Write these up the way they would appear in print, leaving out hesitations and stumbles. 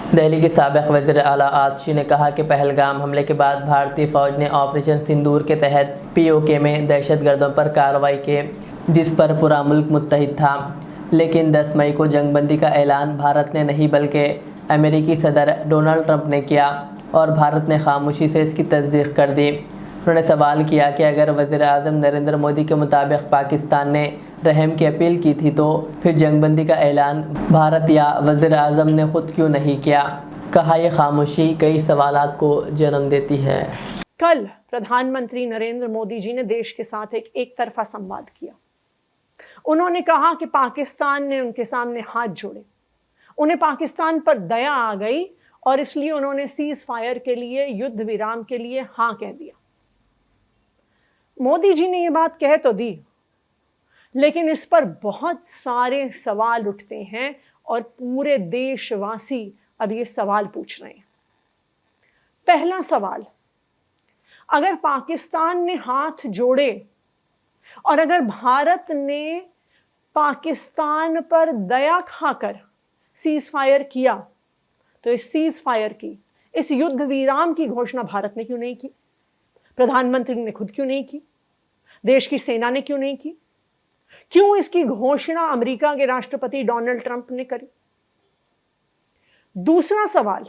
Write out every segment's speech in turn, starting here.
दिल्ली के साबिक़ वज़ीर आला आतिशी ने कहा कि पहलगाम हमले के बाद भारतीय फ़ौज ने ऑपरेशन सिंदूर के तहत POK में दहशतगर्दों पर कार्रवाई की, जिस पर पूरा मुल्क मुत्तहिद था। लेकिन 10 मई को जंगबंदी का ऐलान भारत ने नहीं बल्कि अमेरिकी सदर डोनाल्ड ट्रंप ने किया और भारत ने खामोशी से इसकी तस्दीक कर दी। उन्होंने सवाल किया कि अगर वज़ीर-ए-आज़म नरेंद्र मोदी के मुताबिक पाकिस्तान ने रहम की अपील की थी तो फिर जंगबंदी का ऐलान भारत या वज़ीर-ए-आज़म ने खुद क्यों नहीं किया। कहा यह खामोशी कई सवालात को जन्म देती है। कल प्रधानमंत्री नरेंद्र मोदी जी ने देश के साथ एक तरफा संवाद किया। उन्होंने कहा कि पाकिस्तान ने उनके सामने हाथ जोड़े, उन्हें पाकिस्तान पर दया आ गई और इसलिए उन्होंने सीज फायर के लिए, युद्ध विराम के लिए हाँ कह दिया। मोदी जी ने ये बात कह तो दी, लेकिन इस पर बहुत सारे सवाल उठते हैं और पूरे देशवासी अब ये सवाल पूछ रहे हैं। पहला सवाल, अगर पाकिस्तान ने हाथ जोड़े और अगर भारत ने पाकिस्तान पर दया खाकर सीज फायर किया, तो इस सीज फायर की, इस युद्ध विराम की घोषणा भारत ने क्यों नहीं की? प्रधानमंत्री ने खुद क्यों नहीं की? देश की सेना ने क्यों नहीं की? क्यों इसकी घोषणा अमेरिका के राष्ट्रपति डोनाल्ड ट्रंप ने करी? दूसरा सवाल,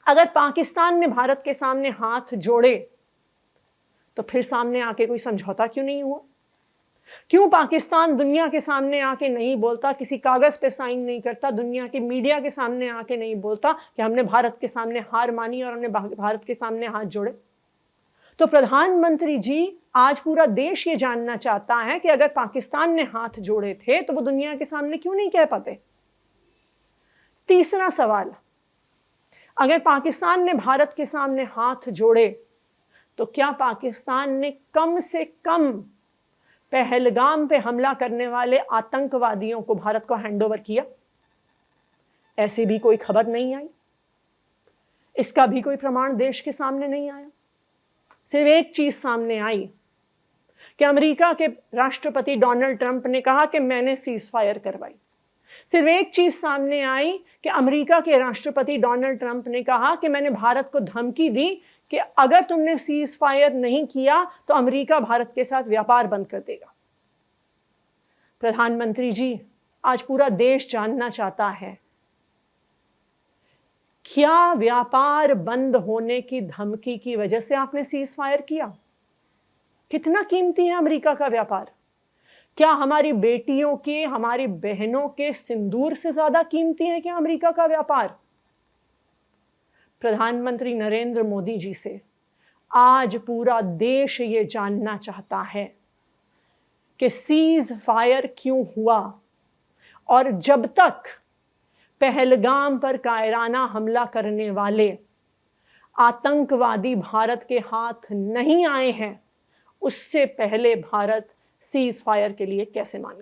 अगर पाकिस्तान ने भारत के सामने हाथ जोड़े तो फिर सामने आके कोई समझौता क्यों नहीं हुआ? क्यों पाकिस्तान दुनिया के सामने आके नहीं बोलता, किसी कागज पे साइन नहीं करता, दुनिया के मीडिया के सामने आके नहीं बोलता कि हमने भारत के सामने हार मानी और हमने भारत के सामने हाथ जोड़े? तो प्रधानमंत्री जी, आज पूरा देश ये जानना चाहता है कि अगर पाकिस्तान ने हाथ जोड़े थे तो वो दुनिया के सामने क्यों नहीं कह पाते? तीसरा सवाल, अगर पाकिस्तान ने भारत के सामने हाथ जोड़े तो क्या पाकिस्तान ने कम से कम पहलगाम पे हमला करने वाले आतंकवादियों को भारत को हैंडओवर किया? ऐसी भी कोई खबर नहीं आई, इसका भी कोई प्रमाण देश के सामने नहीं आया। सिर्फ एक चीज सामने आई कि अमेरिका के राष्ट्रपति डोनाल्ड ट्रंप ने कहा कि मैंने सीज फायर करवाई। सिर्फ एक चीज सामने आई कि अमेरिका के राष्ट्रपति डोनाल्ड ट्रंप ने कहा कि मैंने भारत को धमकी दी कि अगर तुमने सीज फायर नहीं किया तो अमेरिका भारत के साथ व्यापार बंद कर देगा। प्रधानमंत्री जी, आज पूरा देश जानना चाहता है, क्या व्यापार बंद होने की धमकी की वजह से आपने सीज फायर किया? कितना कीमती है अमेरिका का व्यापार? क्या हमारी बेटियों के, हमारी बहनों के सिंदूर से ज्यादा कीमती है क्या अमेरिका का व्यापार? प्रधानमंत्री नरेंद्र मोदी जी से आज पूरा देश ये जानना चाहता है कि सीज फायर क्यों हुआ, और जब तक पहलगाम पर कायराना हमला करने वाले आतंकवादी भारत के हाथ नहीं आए हैं, उससे पहले भारत सीज फायर के लिए कैसे मान